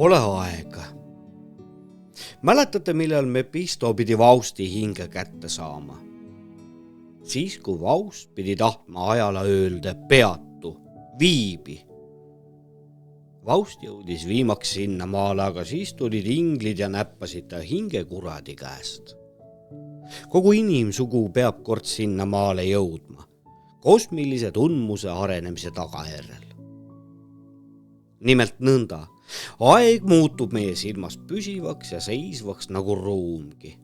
Pole aega. Mäletate, millal Mephisto pidi Vausti hinge kätte saama? Siis, kui Vaust pidi tahtma ajala öelda peatu, viibi. Vaust jõudis viimaks sinna maale, aga siis tulid inglid ja näppasid ta hinge kuradi käest. Kogu inimsugu peab kord sinna maale jõudma, kosmilise tundmuse arenemise tagajärjel. Nimelt nõnda, aeg muutub meie silmas püsivaks ja seisvaks nagu ruumgi.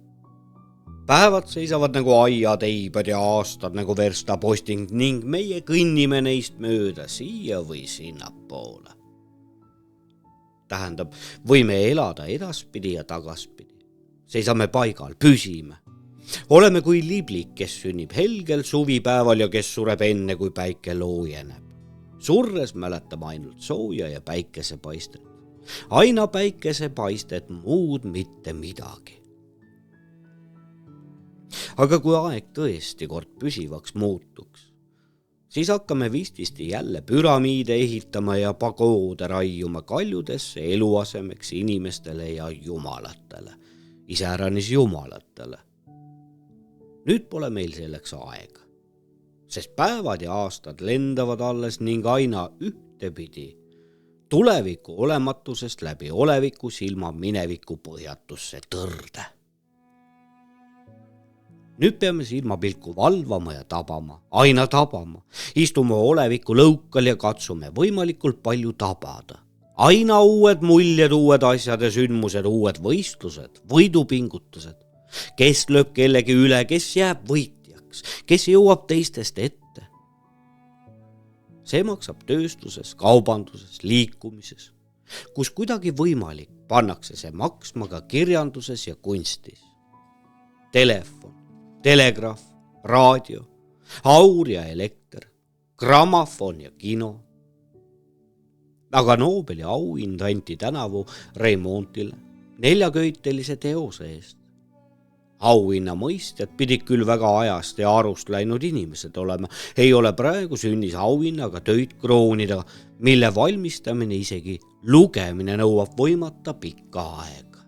Päevad seisavad nagu aiateibad ja aastad nagu verstaposting ning meie kõnnime neist mööda siia või sinnapoole. Tähendab, võime elada edaspidi ja tagaspidi. Seisame paigal, püsime. Oleme kui liblik, kes sünnib helgel suvipäeval ja kes sureb enne, kui päike loojeneb. Surres mäletame ainult sooja ja päikesepaistet. Aina päikesepaistet, muud mitte midagi. Aga kui aeg tõesti kord püsivaks muutuks, siis hakkame vististi jälle püramiide ehitama ja pagoode raiuma kaljudesse eluasemeks inimestele ja jumalatele, iseäranis jumalatele. Nüüd pole meil selleks aega, sest päevad ja aastad lendavad alles ning aina ühtepidi tuleviku olematusest läbi oleviku silma mineviku põhjatusse tõrde. Nüüd peame silmapilku valvama ja tabama, aina tabama. Istume oleviku lõukal ja katsume võimalikult palju tabada. Aina uued muljed, uued asjad ja sündmused, uued võistlused, võidupingutused. Kes lööb kellegi üle, kes jääb võitjaks, kes jõuab teistest ette. See maksab tööstuses, kaubanduses, liikumises. Kus kuidagi võimalik, pannakse see maksma ka kirjanduses ja kunstis. Telefon, telegraaf, raadio, aur ja elekter, grammofon ja kino. Aga Nobeli auhind anti tänavu Raymontile 4-köitelise teose eest. Auhinna mõistjad pidid küll väga ajast ja arust läinud inimesed olema. Ei ole praegu sünnis auhinnaga töid kroonida, mille valmistamine isegi lugemine nõuab võimata pikka aega.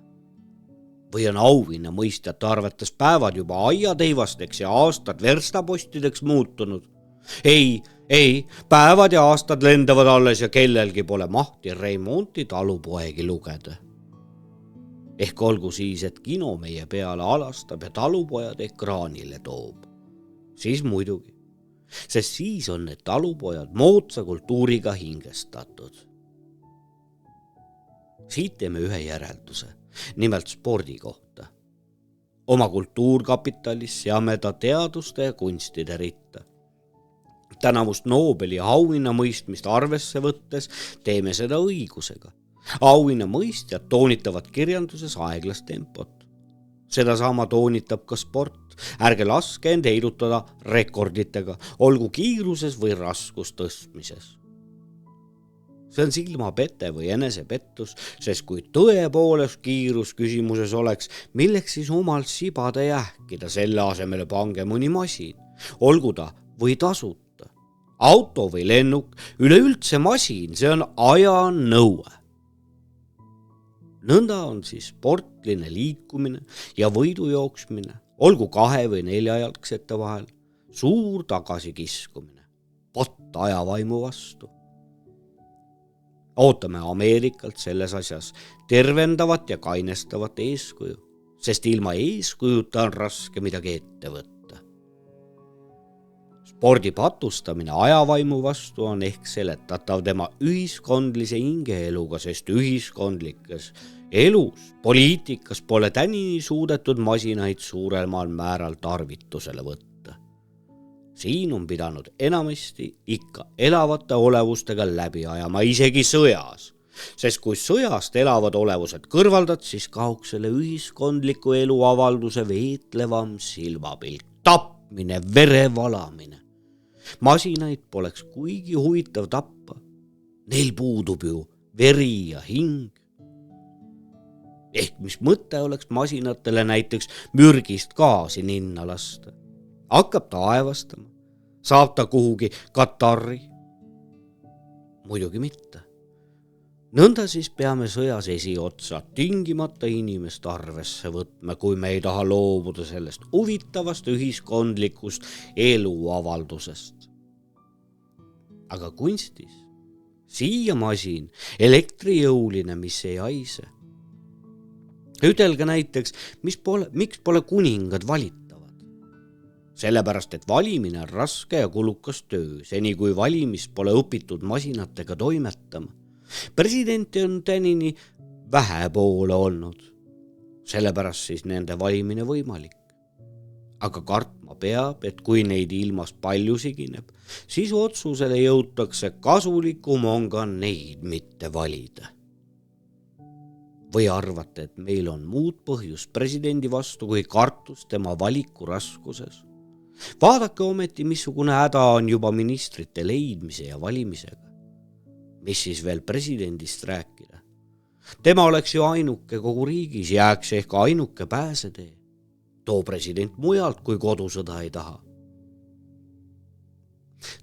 Või on auhinna mõistjate arvates päevad juba aiateivasteks ja aastad verstapostideks muutunud? Ei, päevad ja aastad lendavad alles ja kellelgi pole mahti Raymonti talupoegi lugeda. Ehk olgu siis, et kino meie peale alastab ja talupojad ekraanile toob. Siis muidugi, sest siis on need talupojad moodsa kultuuriga hingestatud. Siit teeme ühe järelduse, nimelt spordi kohta. Oma kultuurkapitalis seame ta teaduste ja kunstide ritta. Tänavust Nobeli auhinna mõistmist arvesse võttes teeme seda õigusega. Auhinna mõistjad toonitavad kirjanduses aeglast tempot. Seda sama toonitab ka sport. Ärge laske end heidutada rekorditega, olgu kiiruses või raskus tõstmises. See on silmapete või enesepettus, sest kui tõepoolest kiirus küsimuses oleks, milleks siis omal sibada jähkida, selle asemele pange mõni masin, olgu ta või tasuta. Auto või lennuk, üleüldse masin, see on ajanõue. Nõnda on siis sportline liikumine ja võidujooksmine, olgu 2 või 4-jalgsete vahel, suur tagasikiskumine, pott ajavaimu vastu. Ootame Ameerikalt selles asjas tervendavat ja kainestavat eeskuju, sest ilma eeskujuta on raske midagi ette võtta. Spordi patustamine ajavaimu vastu on ehk seletatav tema ühiskondlise hingeeluga, sest ühiskondlikes elus, poliitikas pole tänini suudetud masinaid suuremal määral tarvitusele võtta. Siin on pidanud enamasti ikka elavate olevustega läbi ajama isegi sõjas, sest kui sõjast elavad olevused kõrvaldad, siis kaoks selle ühiskondliku elu avalduse veetlevam silmapilk, tapmine, verevalamine. Masinaid poleks kuigi huvitav tappa. Neil puudub ju veri ja hing. Ehk mis mõte oleks masinatele näiteks mürgist gaasi ninna lasta? Hakkab ta aevastama, saab ta kuhugi Katari? Muidugi mitte. Nõnda siis peame sõjas esiotsa tingimata inimest arvesse võtma, kui me ei taha loobuda sellest huvitavast ühiskondlikust eluavaldusest. Aga kunstis, siia masin, elektrijõuline, mis ei haise. Ütelge näiteks, miks pole kuningad valitavad? Sellepärast, et valimine on raske ja kulukas töö, seni kui valimis pole õpitud masinatega toimetama. Presidenti on tänini vähe poole olnud, sellepärast siis nende valimine võimalik. Aga kartma peab, et kui neid ilmas palju sigineb, siis otsusele jõutakse, kasulikum on ka neid mitte valida. Või arvate, et meil on muud põhjust presidendi vastu kui kartus tema valiku raskuses? Vaadake ometi, missugune häda on juba ministrite leidmise ja valimisega. Mis siis veel presidendist rääkida? Tema oleks ju ainuke kogu riigis, jääks ehk ainuke pääsetee. Too president mujalt, kui kodusõda ei taha.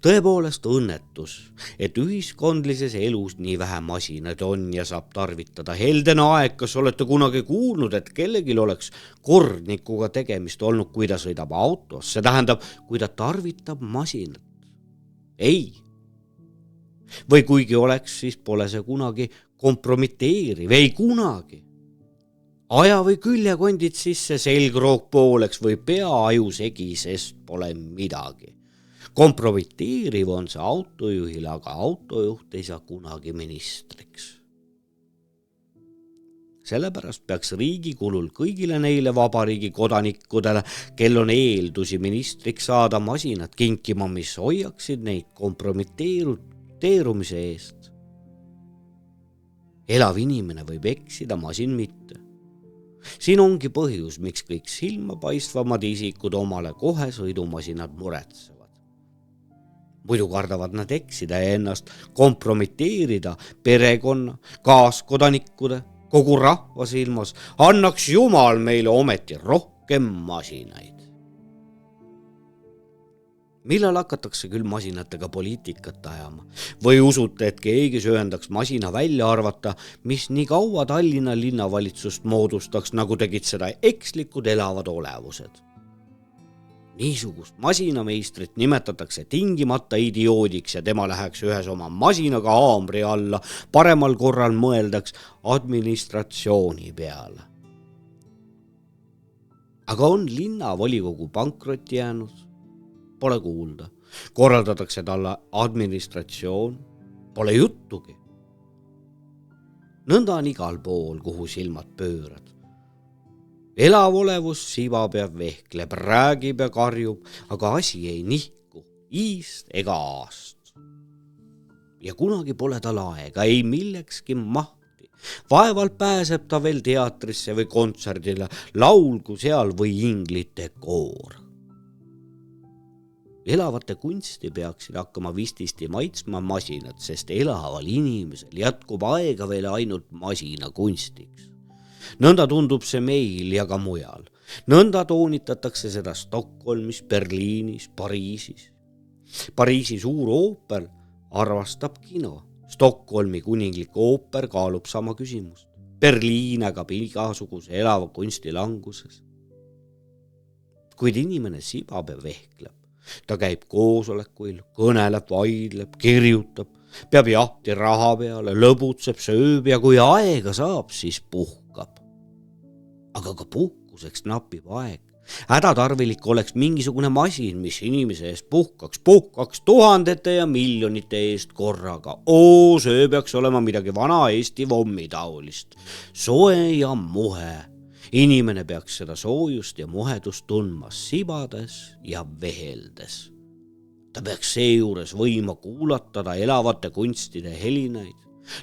Tõepoolest õnnetus, et ühiskondlises elus nii vähe masinaid on ja saab tarvitada. Heldene aeg, kas olete kunagi kuulnud, et kellelgi oleks kordnikuga tegemist olnud, kui ta sõidab autos? See tähendab, kui ta tarvitab masinat. Ei. Või kuigi oleks, siis pole see kunagi kompromiteeriv, ei kunagi. Aja või küljakondid sisse, selgroog pooleks või peaaju segi, sest pole midagi. Kompromiteeriv on see autojuhil, aga autojuht ei saa kunagi ministriks. Sellepärast peaks riigi kulul kõigile neile vabariigi kodanikudele, kel on eeldusi ministriks saada, masinad kinkima, mis hoiaksid neid kompromiteerumise eest. Elav inimene võib eksida, masin mitte. Siin ongi põhjus, miks kõik silmapaistvamad isikud omale kohe sõidumasinad muretsevad. Muidu kardavad nad eksida ja ennast kompromiteerida perekonna, kaaskodanikkude, kogu rahva silmas. Annaks Jumal meile ometi rohkem masinaid. Millal hakatakse küll masinatega poliitikat ajama? Või usute, et keegi sööndaks masina välja arvata, mis nii kaua Tallinna linnavalitsust moodustaks, nagu tegid seda ekslikud elavad olevused? Niisugust masinameistrit nimetatakse tingimata idioodiks ja tema läheks ühes oma masinaga haamri alla, paremal korral mõeldaks administratsiooni peale. Aga on linnavolikogu pankrotti jäänud? Pole kuulda. Korraldatakse talle administratsioon? Pole juttugi. Nõnda on igal pool, kuhu silmad pöörad. Elav olevus sibab ja vehkleb, räägib ja karjub, aga asi ei nihku, iist ega aast. Ja kunagi pole tal aega, ei millekski mahti. Vaevalt pääseb ta veel teatrisse või kontserdile, laulgu seal või inglite koor. Elavate kunsti peaksid hakkama vististi maitsma masinad, sest elaval inimesel jätkub aega veel ainult masina kunstiks. Nõnda tundub see meil ja ka mujal. Nõnda toonitatakse seda Stockholmis, Berliinis, Pariisis. Pariisi suur ooper arvastab kino. Stockholmi kuninglik ooper kaalub sama küsimust. Berliin agab igasuguse elava kunsti languses. Kuid inimene sibab ja vehkleb. Ta käib koosolekuil, kõneleb, vaidleb, kirjutab, peab jahti raha peale, lõbutseb, sööb ja kui aega saab, siis puhkab. Aga ka puhkuseks napib aeg. Hädatarvilik oleks mingisugune masin, mis inimese eest puhkaks tuhandete ja miljonite eest korraga. See peaks olema midagi vana Eesti vommitaolist. Soe ja muhe. Inimene peaks seda soojust ja muhedust tundma sibades ja veheldes. Ta peaks seejuures võima kuulatada elavate kunstide helinaid,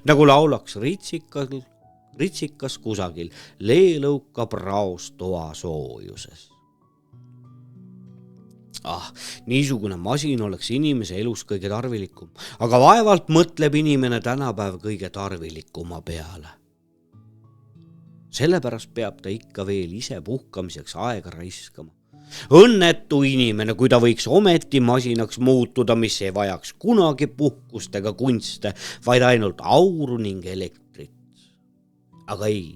nagu laulaks ritsikas kusagil leelõuka praos toa soojuses. Niisugune masin oleks inimese elus kõige tarvilikum, aga vaevalt mõtleb inimene tänapäev kõige tarvilikuma peale. Sellepärast peab ta ikka veel ise puhkamiseks aega raiskama. Õnnetu inimene, kui ta võiks ometi masinaks muutuda, mis ei vajaks kunagi puhkust ega kunste, vaid ainult auru ning elektrit. Aga ei,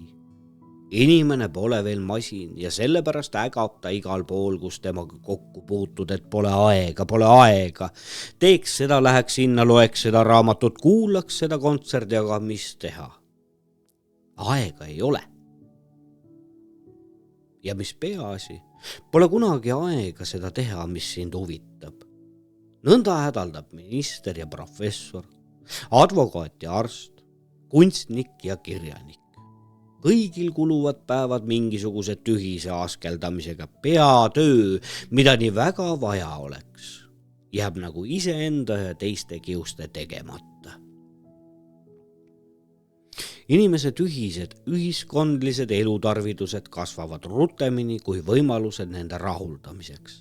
inimene pole veel masin ja sellepärast ägab ta igal pool, kus temaga kokku puutud, et pole aega. Teeks seda, läheks sinna, loeks seda raamatut, kuulaks seda kontserdi, aga mis teha? Aega ei ole. Ja mis peaasi, pole kunagi aega seda teha, mis sind huvitab. Nõnda hädaldab minister ja professor, advokaat ja arst, kunstnik ja kirjanik. Kõigil kuluvad päevad mingisuguse tühise askeldamisega, peatöö, mida nii väga vaja oleks, jääb nagu iseenda ja teiste kiuste tegemata. Inimese tühised ühiskondlised elutarvidused kasvavad rutemini kui võimalused nende rahuldamiseks.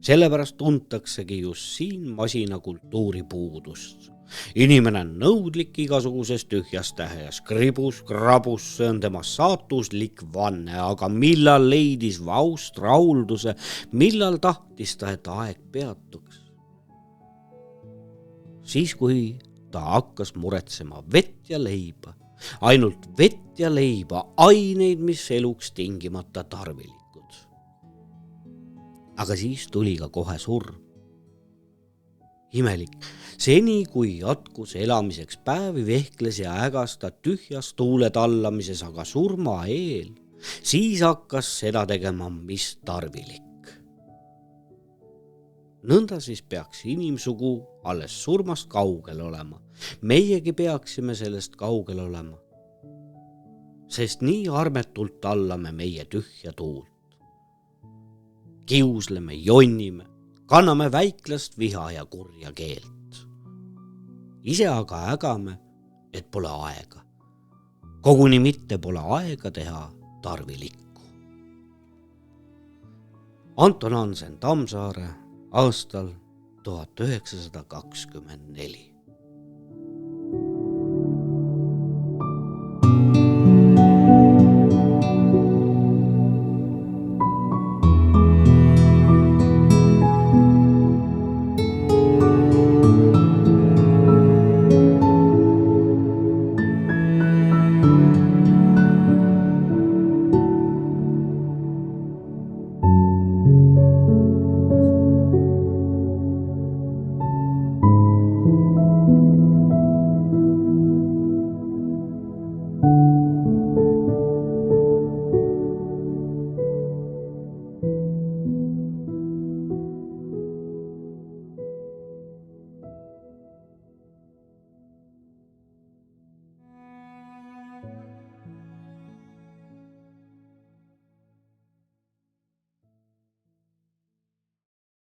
Sellepärast tuntaksegi just siin masinakultuuri puudust. Inimene on nõudlik igasugusest tühjast tähest, krabus, see on tema saatuslik vanne, aga millal leidis vaust rahulduse, millal tahtis ta, et aeg peatuks? Siis, kui ta hakkas muretsema vett ja leiba, ainult vett ja leiba, aineid, mis eluks tingimata tarvilikud. Aga siis tuli ka kohe surm. Imelik, seni kui jatkus elamiseks päevi vehkles ja ägas ta tühjas tuule tallamises, aga surma eel, siis hakkas seda tegema, mis tarvilik. Nõnda siis peaks inimsugu alles surmast kaugel olema. Meiegi peaksime sellest kaugel olema, sest nii armetult tallame meie tühja tuult. Kiusleme, jonnime, kanname väiklast viha ja kurja keelt. Ise aga ägame, et pole aega. Koguni mitte pole aega teha tarvilikku. Anton Hansen Tammsaare aastal 1924.